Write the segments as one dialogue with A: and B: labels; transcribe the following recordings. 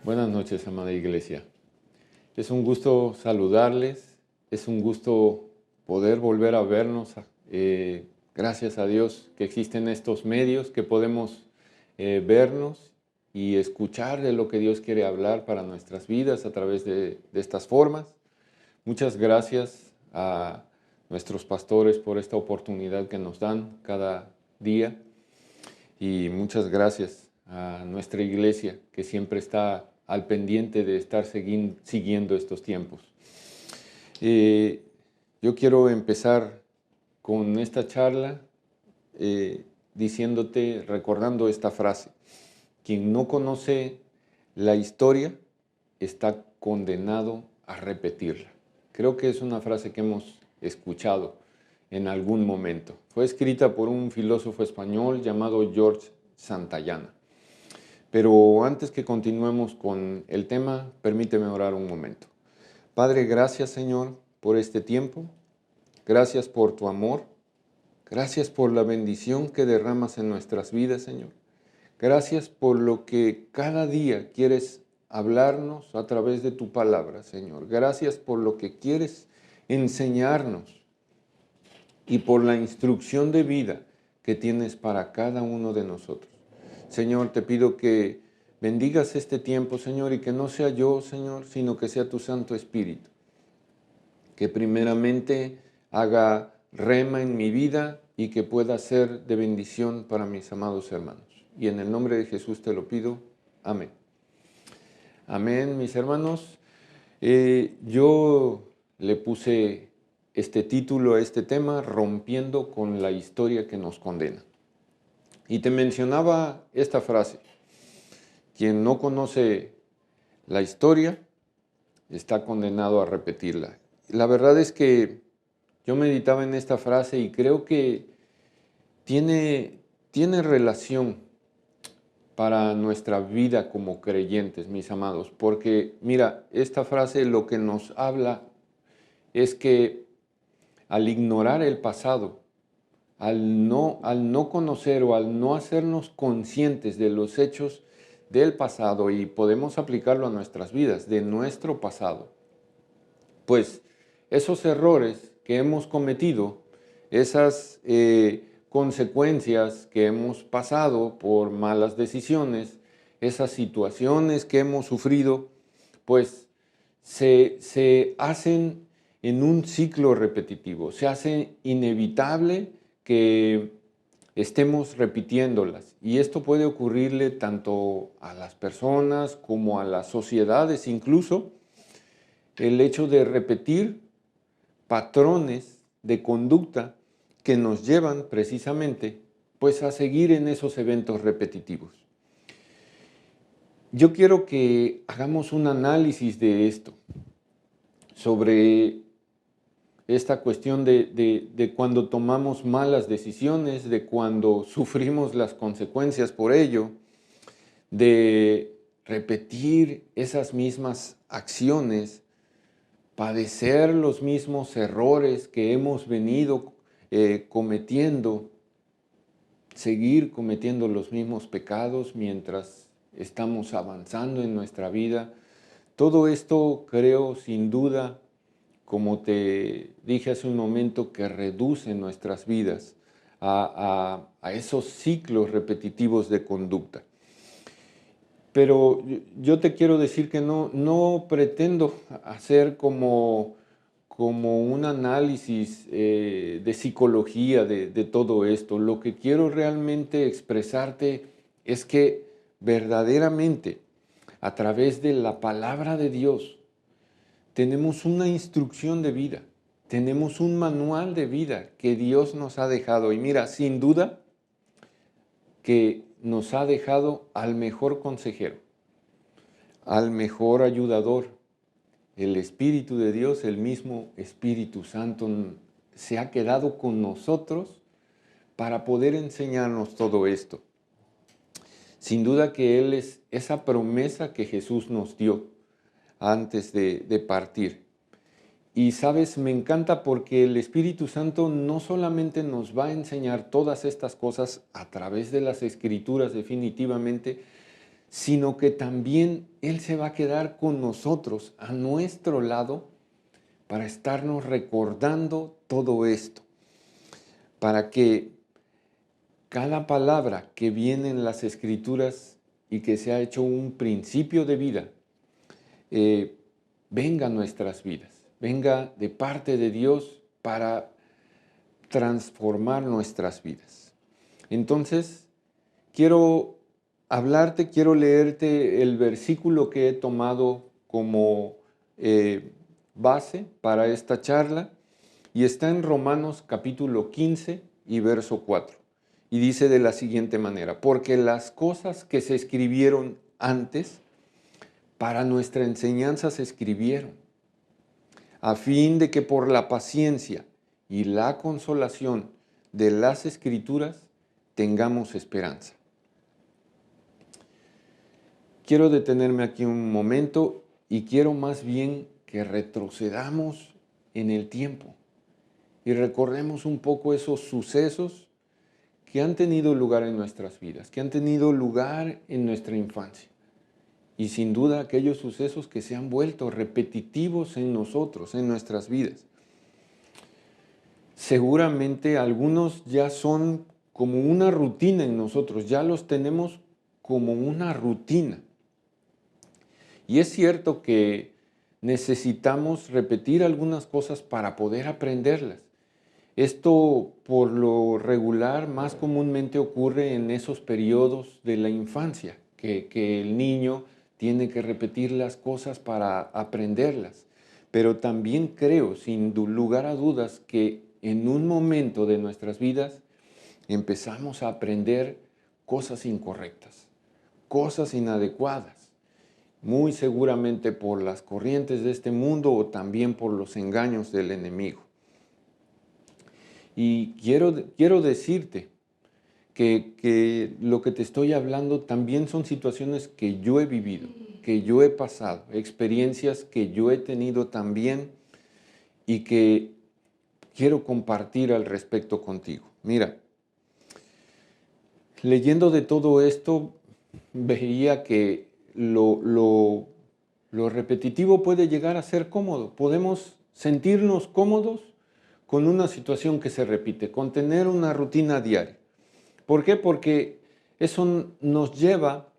A: Buenas noches, amada iglesia. Es un gusto saludarles, es un gusto poder volver a vernos. Gracias a Dios que existen estos medios que podemos vernos y escuchar de lo que Dios quiere hablar para nuestras vidas a través de estas formas. Muchas gracias a nuestros pastores por esta oportunidad que nos dan cada día y muchas gracias a nuestra iglesia que siempre está al pendiente de estar siguiendo estos tiempos. Eh, yo quiero empezar con esta charla diciéndote, recordando esta frase: quien no conoce la historia está condenado a repetirla. Creo que es una frase que hemos escuchado en algún momento. Fue escrita por un filósofo español llamado George Santayana. Pero antes que continuemos con el tema, permíteme orar un momento. Padre, gracias, Señor, por este tiempo. Gracias por tu amor. Gracias por la bendición que derramas en nuestras vidas, Señor. Gracias por lo que cada día quieres hablarnos a través de tu palabra, Señor. Gracias por lo que quieres enseñarnos y por la instrucción de vida que tienes para cada uno de nosotros. Señor, te pido que bendigas este tiempo, Señor, y que no sea yo, Señor, sino que sea tu Santo Espíritu, que primeramente haga rema en mi vida y que pueda ser de bendición para mis amados hermanos. Y en el nombre de Jesús te lo pido. Amén. Amén, mis hermanos. Yo le puse este título a este tema: rompiendo con la historia que nos condena. Y te mencionaba esta frase: quien no conoce la historia está condenado a repetirla. La verdad es que yo meditaba en esta frase y creo que tiene relación para nuestra vida como creyentes, mis amados, porque mira, esta frase lo que nos habla es que al ignorar el pasado, al no conocer o al no hacernos conscientes de los hechos del pasado, y podemos aplicarlo a nuestras vidas, de nuestro pasado, pues esos errores que hemos cometido, esas consecuencias que hemos pasado por malas decisiones, esas situaciones que hemos sufrido, pues se hacen en un ciclo repetitivo. Se hace inevitable que estemos repitiéndolas. Y esto puede ocurrirle tanto a las personas como a las sociedades, incluso el hecho de repetir patrones de conducta que nos llevan precisamente pues a seguir en esos eventos repetitivos. Yo quiero que hagamos un análisis de esto, sobre esta cuestión de cuando tomamos malas decisiones, de cuando sufrimos las consecuencias por ello, de repetir esas mismas acciones, padecer los mismos errores que hemos venido cometiendo, seguir cometiendo los mismos pecados mientras estamos avanzando en nuestra vida. Todo esto creo sin duda, como te dije hace un momento, que reduce nuestras vidas a esos ciclos repetitivos de conducta. Pero yo te quiero decir que no pretendo hacer como un análisis de psicología de todo esto. Lo que quiero realmente expresarte es que verdaderamente a través de la palabra de Dios tenemos una instrucción de vida, tenemos un manual de vida que Dios nos ha dejado. Y mira, sin duda que nos ha dejado al mejor consejero, al mejor ayudador. El Espíritu de Dios, el mismo Espíritu Santo, se ha quedado con nosotros para poder enseñarnos todo esto. Sin duda que Él es esa promesa que Jesús nos dio antes de partir. Y sabes, me encanta porque el Espíritu Santo no solamente nos va a enseñar todas estas cosas a través de las Escrituras definitivamente, sino que también Él se va a quedar con nosotros, a nuestro lado, para estarnos recordando todo esto, para que cada palabra que viene en las Escrituras y que se ha hecho un principio de vida, venga a nuestras vidas, venga de parte de Dios para transformar nuestras vidas. Entonces, quiero leerte el versículo que he tomado como base para esta charla, y está en Romanos capítulo 15 y verso 4. Y dice de la siguiente manera: porque las cosas que se escribieron antes, para nuestra enseñanza se escribieron, a fin de que por la paciencia y la consolación de las Escrituras tengamos esperanza. Quiero detenerme aquí un momento y quiero más bien que retrocedamos en el tiempo y recordemos un poco esos sucesos que han tenido lugar en nuestras vidas, que han tenido lugar en nuestra infancia. Y sin duda aquellos sucesos que se han vuelto repetitivos en nosotros, en nuestras vidas. Seguramente algunos ya son como una rutina en nosotros, ya los tenemos como una rutina. Y es cierto que necesitamos repetir algunas cosas para poder aprenderlas. Esto por lo regular más comúnmente ocurre en esos periodos de la infancia, que el niño tiene que repetir las cosas para aprenderlas. Pero también creo, sin lugar a dudas, que en un momento de nuestras vidas empezamos a aprender cosas incorrectas, cosas inadecuadas, muy seguramente por las corrientes de este mundo o también por los engaños del enemigo. Y quiero decirte que lo que te estoy hablando también son situaciones que yo he vivido, que yo he pasado, experiencias que yo he tenido también y que quiero compartir al respecto contigo. Mira, leyendo de todo esto, veía que lo repetitivo puede llegar a ser cómodo. Podemos sentirnos cómodos con una situación que se repite, con tener una rutina diaria. ¿Por qué? Porque eso nos lleva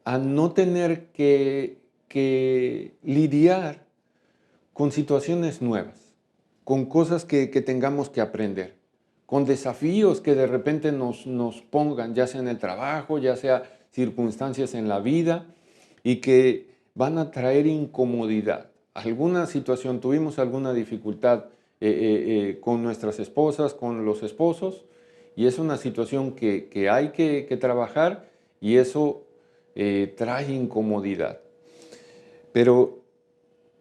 A: a no tener que lidiar con situaciones nuevas, con cosas que tengamos que aprender, con desafíos que de repente nos pongan, ya sea en el trabajo, ya sea circunstancias en la vida, y que van a traer incomodidad. Alguna situación, tuvimos alguna dificultad con nuestras esposas, con los esposos, y es una situación que hay que trabajar, y eso trae incomodidad. Pero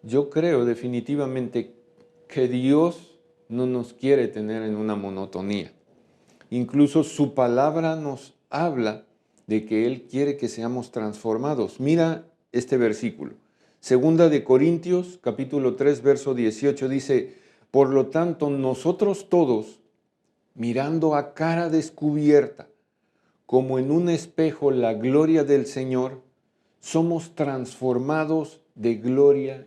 A: yo creo definitivamente que Dios no nos quiere tener en una monotonía. Incluso su palabra nos habla de que Él quiere que seamos transformados. Mira este versículo. Segunda de Corintios, capítulo 3, verso 18, dice: por lo tanto, nosotros todos, mirando a cara descubierta, como en un espejo la gloria del Señor, somos transformados de gloria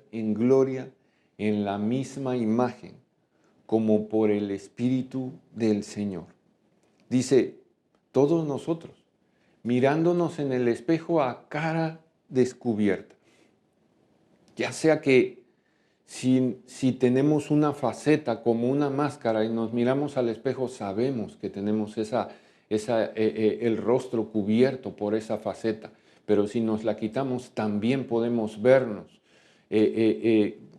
A: en la misma imagen, como por el Espíritu del Señor. Dice, todos nosotros, mirándonos en el espejo a cara descubierta. Ya sea que si tenemos una faceta como una máscara y nos miramos al espejo, sabemos que tenemos el rostro cubierto por esa faceta. Pero si nos la quitamos, también podemos vernos.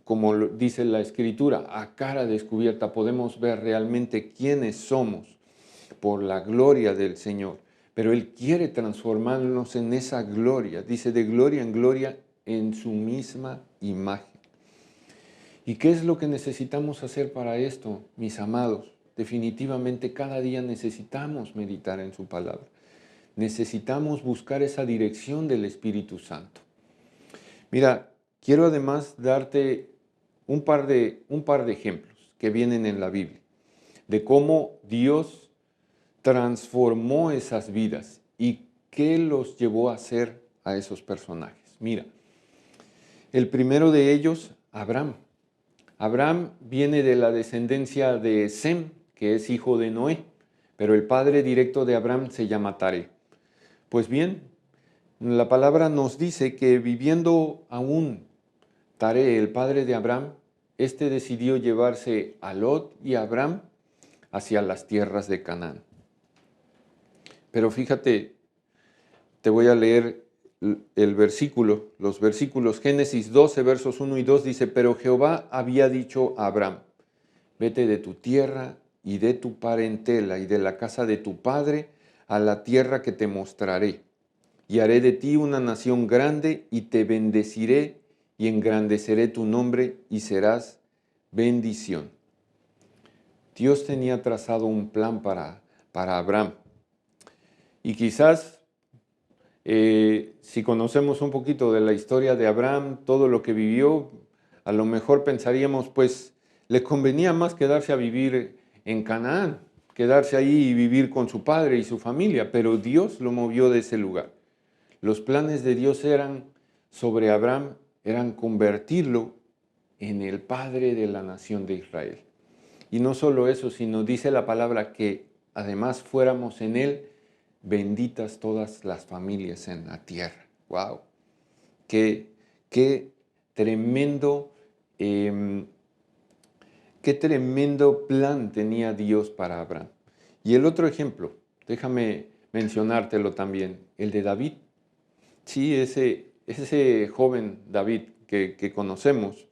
A: Como dice la Escritura, a cara descubierta podemos ver realmente quiénes somos por la gloria del Señor. Pero Él quiere transformarnos en esa gloria. Dice, de gloria en gloria, en su misma imagen. ¿Y qué es lo que necesitamos hacer para esto, mis amados? Definitivamente cada día necesitamos meditar en su palabra. Necesitamos buscar esa dirección del Espíritu Santo. Mira, quiero además darte un par de ejemplos que vienen en la Biblia, de cómo Dios transformó esas vidas y qué los llevó a ser a esos personajes. Mira, el primero de ellos, Abraham. Abraham viene de la descendencia de Sem, que es hijo de Noé, pero el padre directo de Abraham se llama Taré. Pues bien, la palabra nos dice que viviendo aún Taré, el padre de Abraham, este decidió llevarse a Lot y a Abraham hacia las tierras de Canaán. Pero fíjate, te voy a leer el versículo, los versículos. Génesis 12, versos 1 y 2 dice: pero Jehová había dicho a Abraham: vete de tu tierra y de tu parentela y de la casa de tu padre a la tierra que te mostraré. Y haré de ti una nación grande y te bendeciré y engrandeceré tu nombre y serás bendición. Dios tenía trazado un plan para Abraham. Y quizás, si conocemos un poquito de la historia de Abraham, todo lo que vivió, a lo mejor pensaríamos, pues, le convenía más quedarse a vivir en Canaán, quedarse ahí y vivir con su padre y su familia, pero Dios lo movió de ese lugar. Los planes de Dios sobre Abraham eran convertirlo en el padre de la nación de Israel. Y no solo eso, sino dice la palabra que además fuéramos en él benditas todas las familias en la tierra. ¡Wow! Qué tremendo, qué tremendo plan tenía Dios para Abraham. Y el otro ejemplo, déjame mencionártelo también, el de David. Sí, ese joven David que conocemos,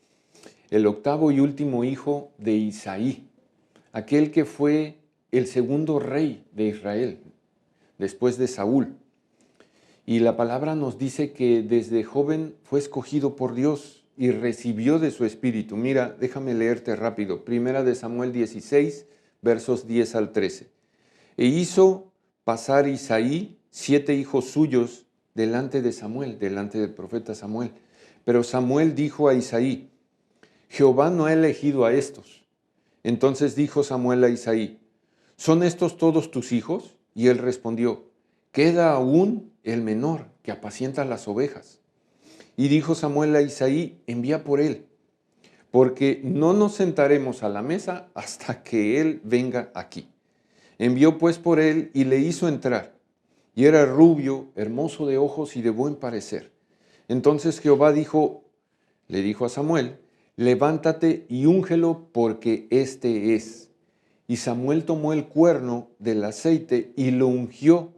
A: el octavo y último hijo de Isaí, aquel que fue el segundo rey de Israel, después de Saúl. Y la palabra nos dice que desde joven fue escogido por Dios y recibió de su espíritu. Mira, déjame leerte rápido. Primera de Samuel 16, versos 10 al 13. E hizo pasar Isaí 7 hijos suyos delante de Samuel, delante del profeta Samuel. Pero Samuel dijo a Isaí: Jehová no ha elegido a estos. Entonces dijo Samuel a Isaí: ¿son estos todos tus hijos? Y él respondió: queda aún el menor, que apacienta las ovejas. Y dijo Samuel a Isaí: envía por él, porque no nos sentaremos a la mesa hasta que él venga aquí. Envió pues por él y le hizo entrar. Y era rubio, hermoso de ojos y de buen parecer. Entonces Jehová le dijo a Samuel: levántate y úngelo, porque este es. Y Samuel tomó el cuerno del aceite y lo ungió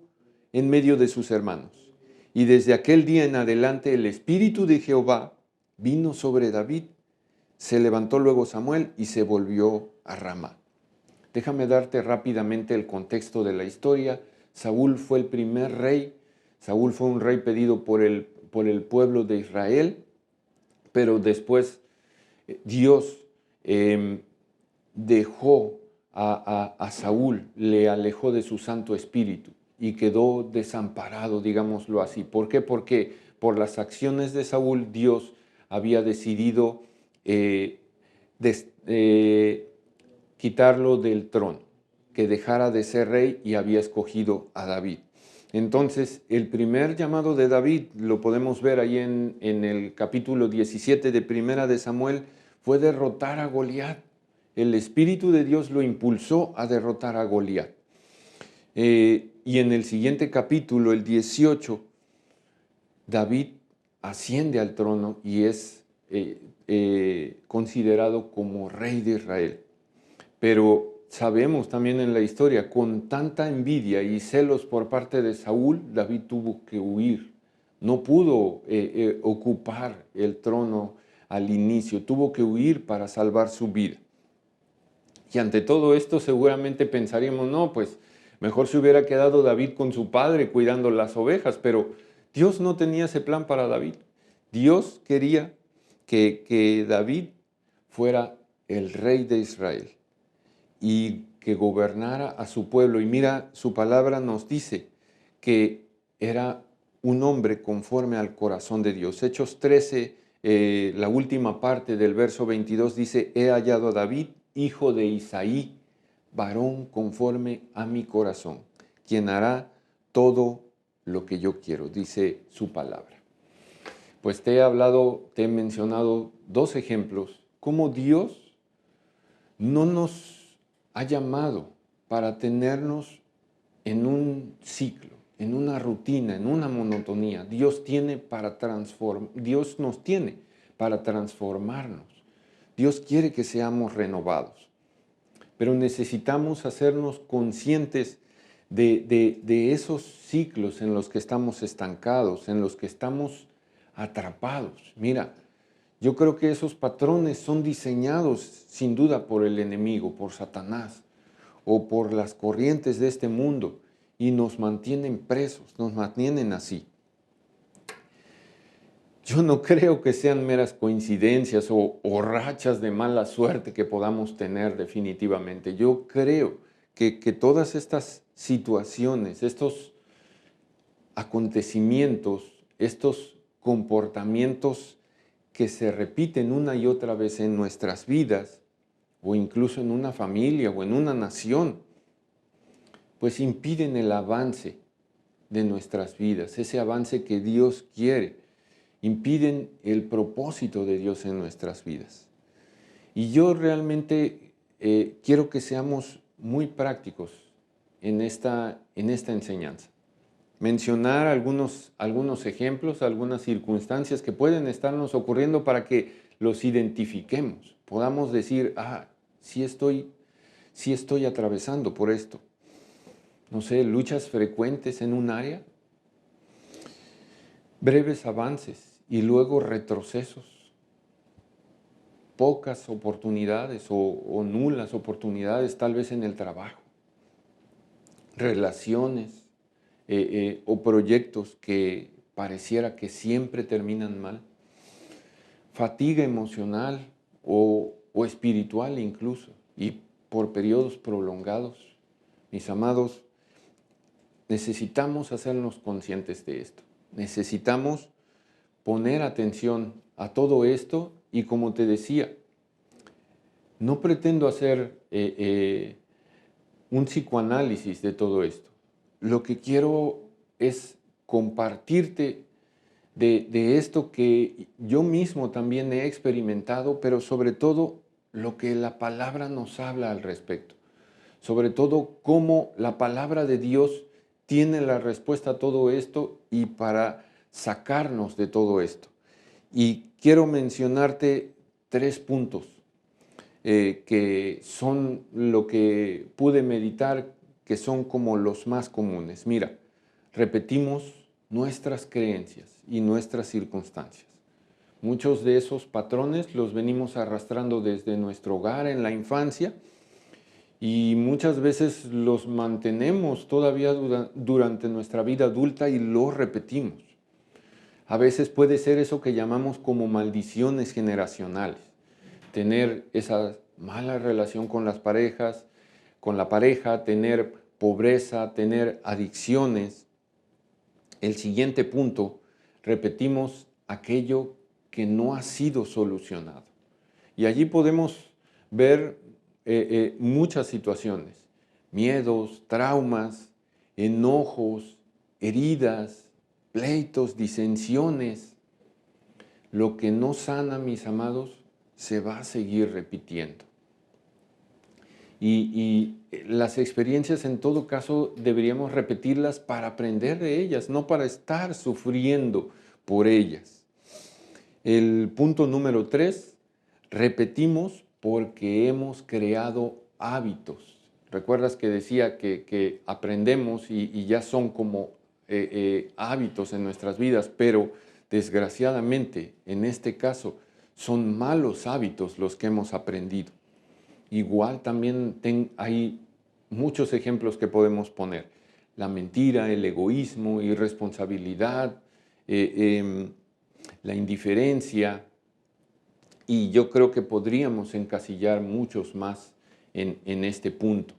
A: en medio de sus hermanos. Y desde aquel día en adelante el espíritu de Jehová vino sobre David. Se levantó luego Samuel y se volvió a Ramá. Déjame darte rápidamente el contexto de la historia. Saúl fue el primer rey. Saúl fue un rey pedido por el pueblo de Israel, pero después Dios dejó a Saúl, le alejó de su Santo Espíritu y quedó desamparado, digámoslo así. ¿Por qué? Porque por las acciones de Saúl Dios había decidido quitarlo del trono, que dejara de ser rey, y había escogido a David. Entonces, el primer llamado de David, lo podemos ver ahí en el capítulo 17 de Primera de Samuel, fue derrotar a Goliat. El Espíritu de Dios lo impulsó a derrotar a Goliat. Y en el siguiente capítulo, el 18, David asciende al trono y es considerado como rey de Israel. Pero sabemos también en la historia, con tanta envidia y celos por parte de Saúl, David tuvo que huir. No pudo ocupar el trono al inicio, tuvo que huir para salvar su vida. Y ante todo esto seguramente pensaríamos: no, pues mejor se hubiera quedado David con su padre cuidando las ovejas, pero Dios no tenía ese plan para David. Dios quería que David fuera el rey de Israel y que gobernara a su pueblo. Y mira, su palabra nos dice que era un hombre conforme al corazón de Dios. Hechos 13, la última parte del verso 22 dice: he hallado a David, hijo de Isaí, varón conforme a mi corazón, quien hará todo lo que yo quiero, dice su palabra. Pues te he mencionado dos ejemplos, cómo Dios no nos ha llamado para tenernos en un ciclo, en una rutina, en una monotonía. Dios nos tiene para transformarnos. Dios quiere que seamos renovados, pero necesitamos hacernos conscientes de esos ciclos en los que estamos estancados, en los que estamos atrapados. Mira, yo creo que esos patrones son diseñados sin duda por el enemigo, por Satanás o por las corrientes de este mundo y nos mantienen presos, nos mantienen así. Yo no creo que sean meras coincidencias o rachas de mala suerte que podamos tener definitivamente. Yo creo que todas estas situaciones, estos acontecimientos, estos comportamientos que se repiten una y otra vez en nuestras vidas, o incluso en una familia o en una nación, pues impiden el avance de nuestras vidas, ese avance que Dios quiere, impiden el propósito de Dios en nuestras vidas. Y yo realmente quiero que seamos muy prácticos en esta enseñanza. Mencionar algunos ejemplos, algunas circunstancias que pueden estarnos ocurriendo para que los identifiquemos. Podamos decir, sí estoy atravesando por esto. No sé, luchas frecuentes en un área, breves avances y luego retrocesos, pocas oportunidades o nulas oportunidades tal vez en el trabajo, relaciones o proyectos que pareciera que siempre terminan mal, fatiga emocional o espiritual incluso, y por periodos prolongados. Mis amados, necesitamos hacernos conscientes de esto. Necesitamos poner atención a todo esto y, como te decía, no pretendo hacer un psicoanálisis de todo esto. Lo que quiero es compartirte de esto que yo mismo también he experimentado, pero sobre todo lo que la palabra nos habla al respecto. Sobre todo cómo la palabra de Dios tiene la respuesta a todo esto y para sacarnos de todo esto. Y quiero mencionarte 3 puntos que son lo que pude meditar, que son como los más comunes. Mira, repetimos nuestras creencias y nuestras circunstancias. Muchos de esos patrones los venimos arrastrando desde nuestro hogar en la infancia y muchas veces los mantenemos todavía durante nuestra vida adulta y los repetimos. A veces puede ser eso que llamamos como maldiciones generacionales. Tener esa mala relación con las parejas, con la pareja, tener pobreza, tener adicciones. El siguiente punto, repetimos aquello que no ha sido solucionado. Y allí podemos ver muchas situaciones, miedos, traumas, enojos, heridas, pleitos, disensiones. Lo que no sana, mis amados, se va a seguir repitiendo. Y las experiencias en todo caso deberíamos repetirlas para aprender de ellas, no para estar sufriendo por ellas. El punto número 3, repetimos porque hemos creado hábitos. ¿Recuerdas que decía que aprendemos y ya son como hábitos en nuestras vidas, pero desgraciadamente en este caso son malos hábitos los que hemos aprendido? Igual también hay muchos ejemplos que podemos poner. La mentira, el egoísmo, irresponsabilidad, la indiferencia, y yo creo que podríamos encasillar muchos más en este punto.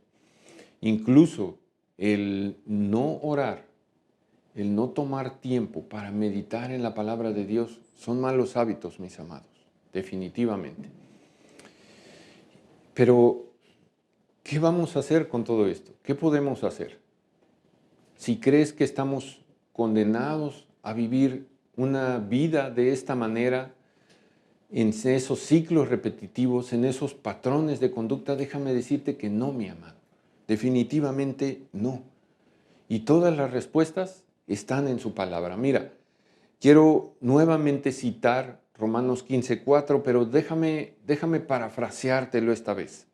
A: Incluso el no orar, el no tomar tiempo para meditar en la palabra de Dios son malos hábitos, mis amados, definitivamente. Pero, ¿qué vamos a hacer con todo esto? ¿Qué podemos hacer? Si crees que estamos condenados a vivir una vida de esta manera, en esos ciclos repetitivos, en esos patrones de conducta? Déjame decirte que no, mi amado. Definitivamente no. Y todas las respuestas están en su palabra. Mira, quiero nuevamente citar Romanos 15:4, pero déjame parafraseártelo esta vez.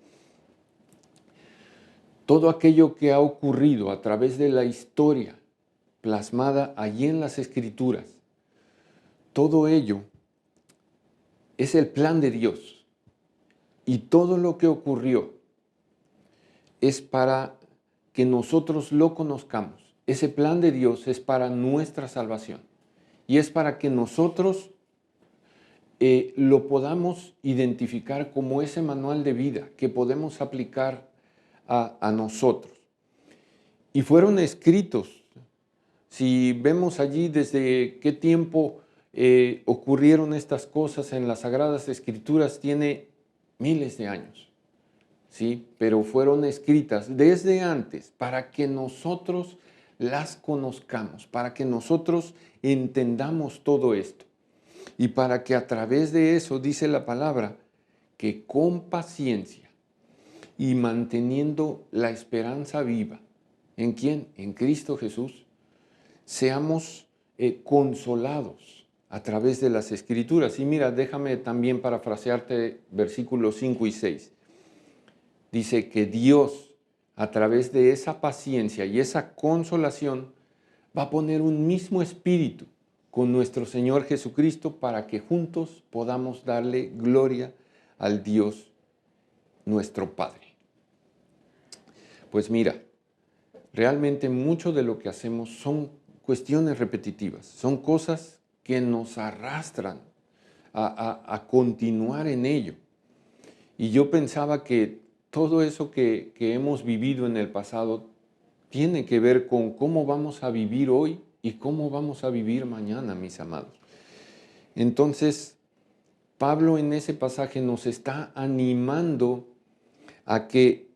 A: Todo aquello que ha ocurrido a través de la historia plasmada allí en las Escrituras, todo ello es el plan de Dios. Y todo lo que ocurrió es para que nosotros lo conozcamos. Ese plan de Dios es para nuestra salvación. Y es para que nosotros lo podamos identificar como ese manual de vida que podemos aplicar a nosotros. Y fueron escritos. Si vemos allí desde qué tiempo ocurrieron estas cosas en las Sagradas Escrituras, tiene miles de años, ¿sí? Pero fueron escritas desde antes para que nosotros las conozcamos, para que nosotros entendamos todo esto y para que a través de eso, dice la palabra, que con paciencia y manteniendo la esperanza viva, ¿en quién? En Cristo Jesús, seamos consolados a través de las Escrituras. Y mira, déjame también parafrasearte versículos 5 y 6. Dice que Dios, a través de esa paciencia y esa consolación, va a poner un mismo espíritu con nuestro Señor Jesucristo para que juntos podamos darle gloria al Dios nuestro Padre. Pues mira, realmente mucho de lo que hacemos son cuestiones repetitivas, son cosas que nos arrastran a continuar en ello. Y yo pensaba que todo eso que hemos vivido en el pasado tiene que ver con cómo vamos a vivir hoy y cómo vamos a vivir mañana, mis amados. Entonces, Pablo en ese pasaje nos está animando a que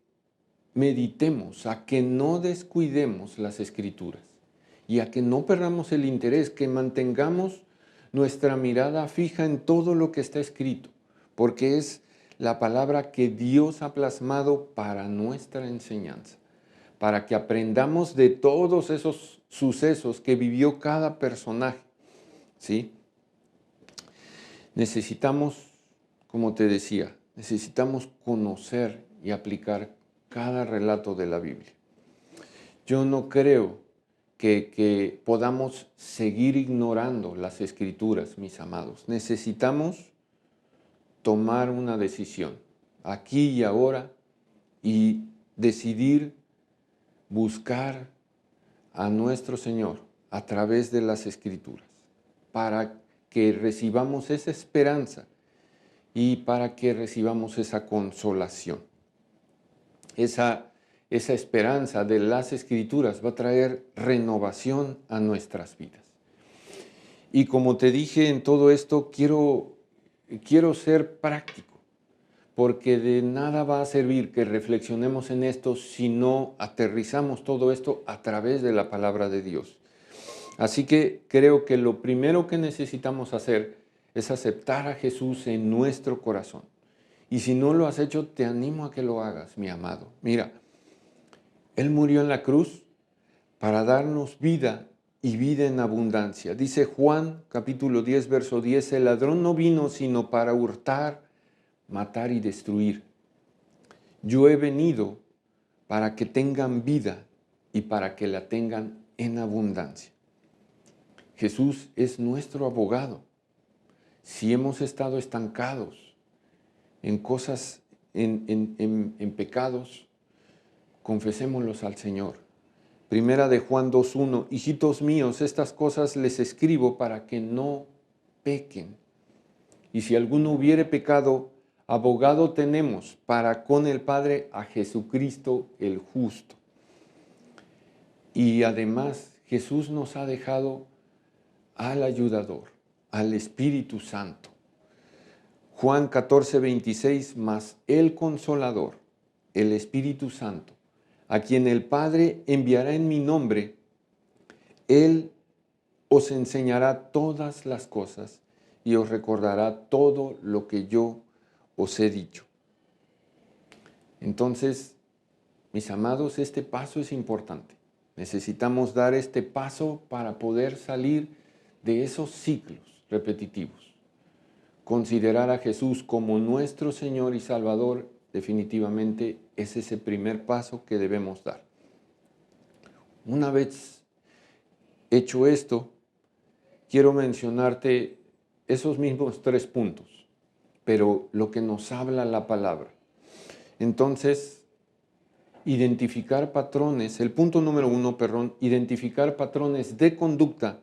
A: meditemos, a que no descuidemos las Escrituras y a que no perdamos el interés, que mantengamos nuestra mirada fija en todo lo que está escrito, porque es la palabra que Dios ha plasmado para nuestra enseñanza, para que aprendamos de todos esos sucesos que vivió cada personaje, ¿sí? Necesitamos, como te decía, necesitamos conocer y aplicar cada relato de la Biblia. Yo no creo que podamos seguir ignorando las Escrituras, mis amados. Necesitamos tomar una decisión aquí y ahora y decidir buscar a nuestro Señor a través de las Escrituras para que recibamos esa esperanza y para que recibamos esa consolación. Esa esperanza de las Escrituras va a traer renovación a nuestras vidas. Y como te dije en todo esto, quiero ser práctico, porque de nada va a servir que reflexionemos en esto si no aterrizamos todo esto a través de la palabra de Dios. Así que creo que lo primero que necesitamos hacer es aceptar a Jesús en nuestro corazón. Y si no lo has hecho, te animo a que lo hagas, mi amado. Mira, Él murió en la cruz para darnos vida y vida en abundancia. Dice Juan, capítulo 10, verso 10, el ladrón no vino sino para hurtar, matar y destruir. Yo he venido para que tengan vida y para que la tengan en abundancia. Jesús es nuestro abogado. Si hemos estado estancados en cosas, en pecados, confesémoslos al Señor. Primera de Juan 2:1, hijitos míos, estas cosas les escribo para que no pequen. Y si alguno hubiere pecado, abogado tenemos para con el Padre a Jesucristo el justo. Y además Jesús nos ha dejado al ayudador, al Espíritu Santo. Juan 14:26, mas el Consolador, el Espíritu Santo, a quien el Padre enviará en mi nombre, Él os enseñará todas las cosas y os recordará todo lo que yo os he dicho. Entonces, mis amados, este paso es importante. Necesitamos dar este paso para poder salir de esos ciclos repetitivos. Considerar a Jesús como nuestro Señor y Salvador definitivamente es ese primer paso que debemos dar. Una vez hecho esto, quiero mencionarte esos mismos 3 puntos, pero lo que nos habla la palabra. Entonces, identificar patrones, el punto número 1, identificar patrones de conducta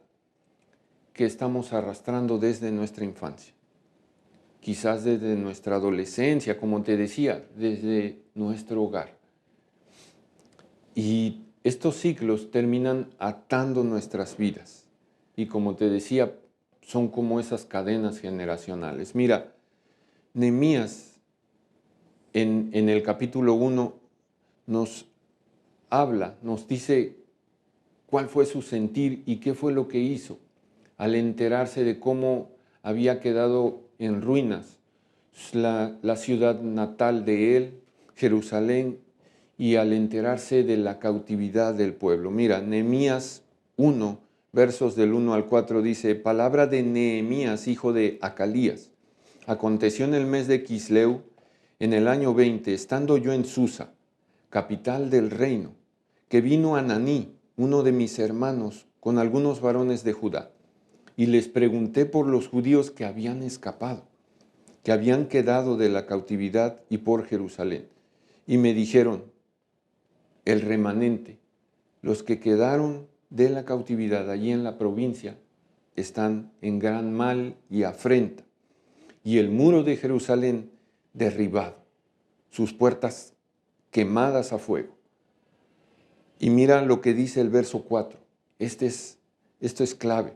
A: que estamos arrastrando desde nuestra infancia. Quizás desde nuestra adolescencia, como te decía, desde nuestro hogar. Y estos ciclos terminan atando nuestras vidas. Y como te decía, son como esas cadenas generacionales. Mira, Nehemías en el capítulo 1 nos habla, nos dice cuál fue su sentir y qué fue lo que hizo al enterarse de cómo había quedado en ruinas la ciudad natal de él, Jerusalén, y al enterarse de la cautividad del pueblo. Mira, Nehemías 1, versos del 1 al 4 dice, palabra de Nehemías, hijo de Acalías. Aconteció en el mes de Quisleu, en el año 20, estando yo en Susa, capital del reino, que vino Ananí, uno de mis hermanos, con algunos varones de Judá, y les pregunté por los judíos que habían escapado, que habían quedado de la cautividad y por Jerusalén. Y me dijeron, el remanente, los que quedaron de la cautividad allí en la provincia, están en gran mal y afrenta, y el muro de Jerusalén derribado, sus puertas quemadas a fuego. Y mira lo que dice el verso 4. Esto es clave.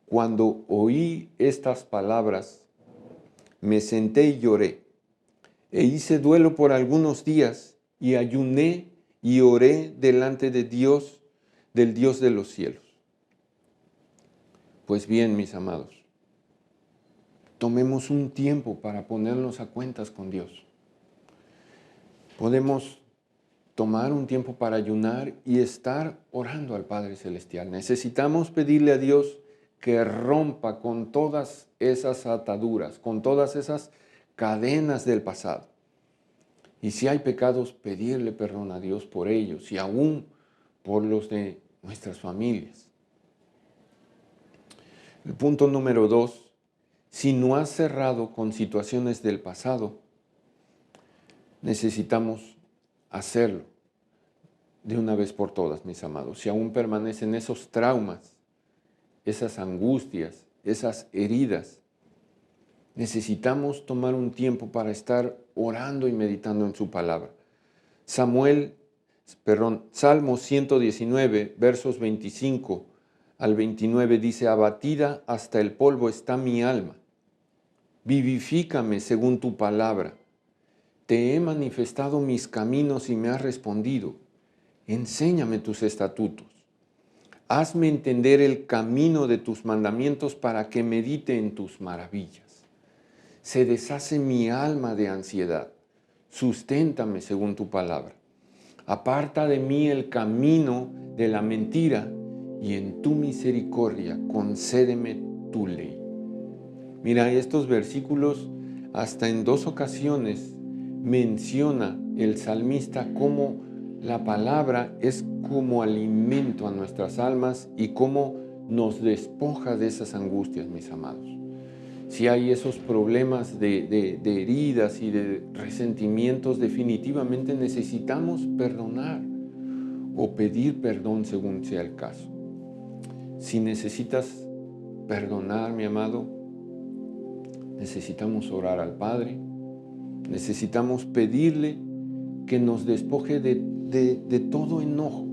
A: Cuando oí estas palabras, me senté y lloré, e hice duelo por algunos días, y ayuné y oré delante de Dios, del Dios de los cielos. Pues bien, mis amados, tomemos un tiempo para ponernos a cuentas con Dios. Podemos tomar un tiempo para ayunar y estar orando al Padre Celestial. Necesitamos pedirle a Dios que rompa con todas esas ataduras, con todas esas cadenas del pasado. Y si hay pecados, pedirle perdón a Dios por ellos y aún por los de nuestras familias. El punto número 2, si no has cerrado con situaciones del pasado, necesitamos hacerlo de una vez por todas, mis amados. Si aún permanecen esos traumas, esas angustias, esas heridas, necesitamos tomar un tiempo para estar orando y meditando en su palabra. Salmo 119, versos 25 al 29 dice, abatida hasta el polvo está mi alma. Vivifícame según tu palabra. Te he manifestado mis caminos y me has respondido. Enséñame tus estatutos. Hazme entender el camino de tus mandamientos para que medite en tus maravillas. Se deshace mi alma de ansiedad. Susténtame según tu palabra. Aparta de mí el camino de la mentira y en tu misericordia concédeme tu ley. Mira, estos versículos hasta en 2 ocasiones menciona el salmista cómo la palabra es como alimento a nuestras almas y cómo nos despoja de esas angustias, mis amados. Si hay esos problemas de heridas y de resentimientos, definitivamente necesitamos perdonar o pedir perdón según sea el caso. Si necesitas perdonar, mi amado, necesitamos orar al Padre, necesitamos pedirle que nos despoje de todo enojo,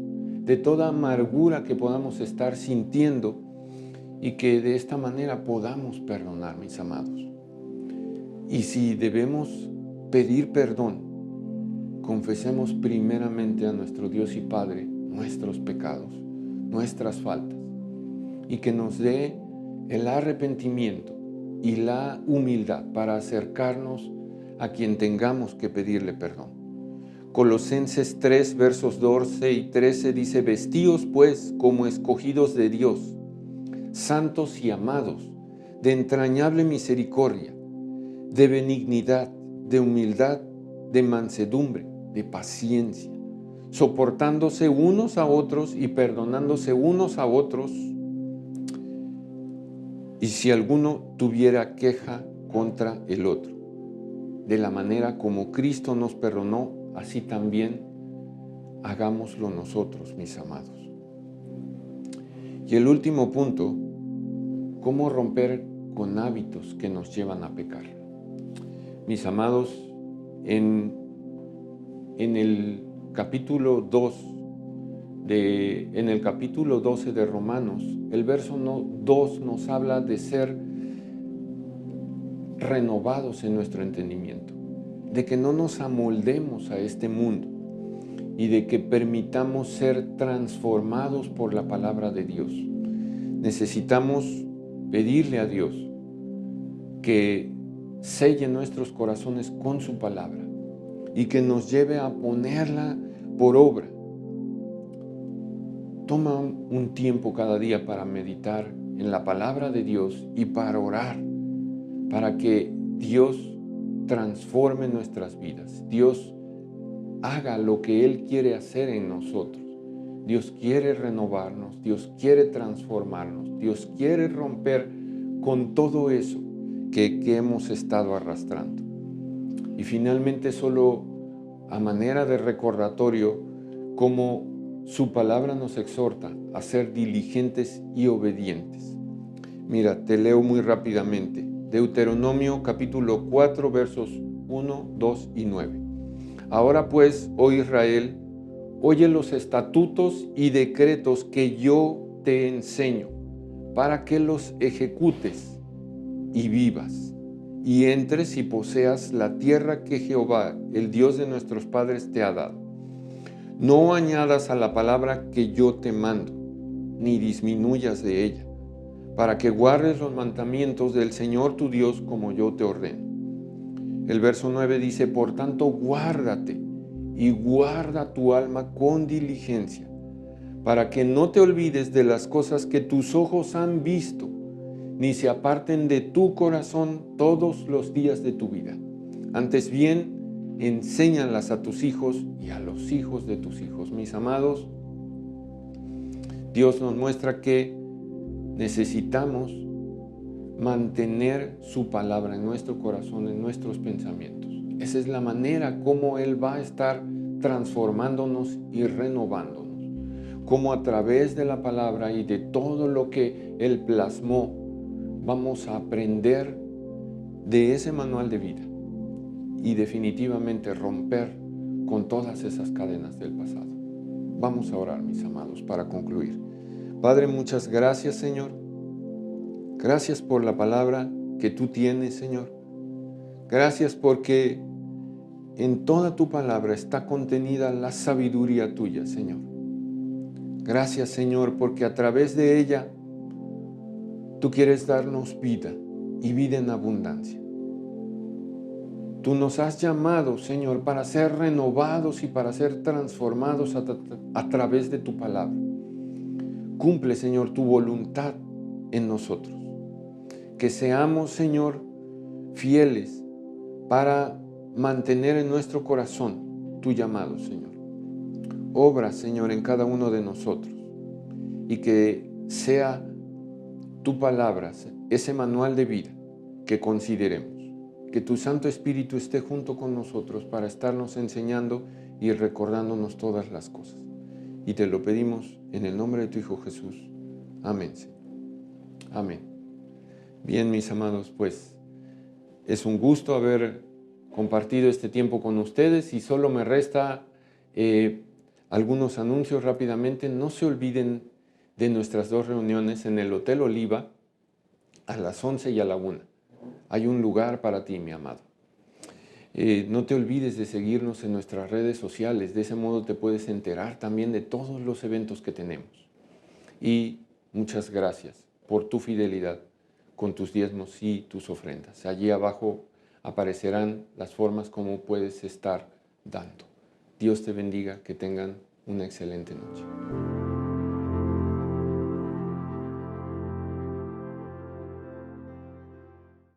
A: de toda amargura que podamos estar sintiendo y que de esta manera podamos perdonar, mis amados. Y si debemos pedir perdón, confesemos primeramente a nuestro Dios y Padre nuestros pecados, nuestras faltas. y que nos dé el arrepentimiento y la humildad para acercarnos a quien tengamos que pedirle perdón. Colosenses 3, versos 12 y 13 dice: vestíos pues como escogidos de Dios, santos y amados, de entrañable misericordia, de benignidad, de humildad, de mansedumbre, de paciencia, soportándose unos a otros y perdonándose unos a otros. Y si alguno tuviera queja contra el otro, de la manera como Cristo nos perdonó, así también hagámoslo nosotros, mis amados. Y el último punto: ¿cómo romper con hábitos que nos llevan a pecar? Mis amados, en el capítulo 12 de Romanos, el verso 2 nos habla de ser renovados en nuestro entendimiento, de que no nos amoldemos a este mundo y de que permitamos ser transformados por la palabra de Dios. Necesitamos pedirle a Dios que selle nuestros corazones con su palabra y que nos lleve a ponerla por obra. Toma un tiempo cada día para meditar en la palabra de Dios y para orar, para que Dios transforme nuestras vidas. Dios haga lo que Él quiere hacer en nosotros. Dios quiere renovarnos, Dios quiere transformarnos, Dios quiere romper con todo eso que hemos estado arrastrando. Y finalmente, solo a manera de recordatorio, como su palabra nos exhorta a ser diligentes y obedientes. Mira, te leo muy rápidamente. Deuteronomio capítulo 4, versos 1, 2 y 9. Ahora pues, oh Israel, oye los estatutos y decretos que yo te enseño, para que los ejecutes y vivas, y entres y poseas la tierra que Jehová, el Dios de nuestros padres, te ha dado. No añadas a la palabra que yo te mando, ni disminuyas de ella, para que guardes los mandamientos del Señor tu Dios como yo te ordeno. El verso 9 dice: por tanto, guárdate y guarda tu alma con diligencia, para que no te olvides de las cosas que tus ojos han visto, ni se aparten de tu corazón todos los días de tu vida. Antes bien, enséñalas a tus hijos y a los hijos de tus hijos. Mis amados, Dios nos muestra que necesitamos mantener su palabra en nuestro corazón, en nuestros pensamientos. Esa es la manera como Él va a estar transformándonos y renovándonos. Como a través de la palabra y de todo lo que Él plasmó, vamos a aprender de ese manual de vida y definitivamente romper con todas esas cadenas del pasado. Vamos a orar, mis amados, para concluir. Padre, muchas gracias, Señor. Gracias por la palabra que tú tienes, Señor. Gracias porque en toda tu palabra está contenida la sabiduría tuya, Señor. Gracias, Señor, porque a través de ella tú quieres darnos vida y vida en abundancia. Tú nos has llamado, Señor, para ser renovados y para ser transformados a través de tu palabra. Cumple, Señor, tu voluntad en nosotros. Que seamos, Señor, fieles para mantener en nuestro corazón tu llamado, Señor. Obra, Señor, en cada uno de nosotros y que sea tu palabra, ese manual de vida que consideremos. Que tu Santo Espíritu esté junto con nosotros para estarnos enseñando y recordándonos todas las cosas. Y te lo pedimos en el nombre de tu Hijo Jesús. Amén, Señor. Amén. Bien, mis amados, pues es un gusto haber compartido este tiempo con ustedes y solo me resta algunos anuncios rápidamente. No se olviden de nuestras dos reuniones en el Hotel Oliva a las 11 y a la 1. Hay un lugar para ti, mi amado. No te olvides de seguirnos en nuestras redes sociales. De ese modo te puedes enterar también de todos los eventos que tenemos. Y muchas gracias por tu fidelidad con tus diezmos y tus ofrendas. Allí abajo aparecerán las formas como puedes estar dando. Dios te bendiga, que tengan una excelente noche.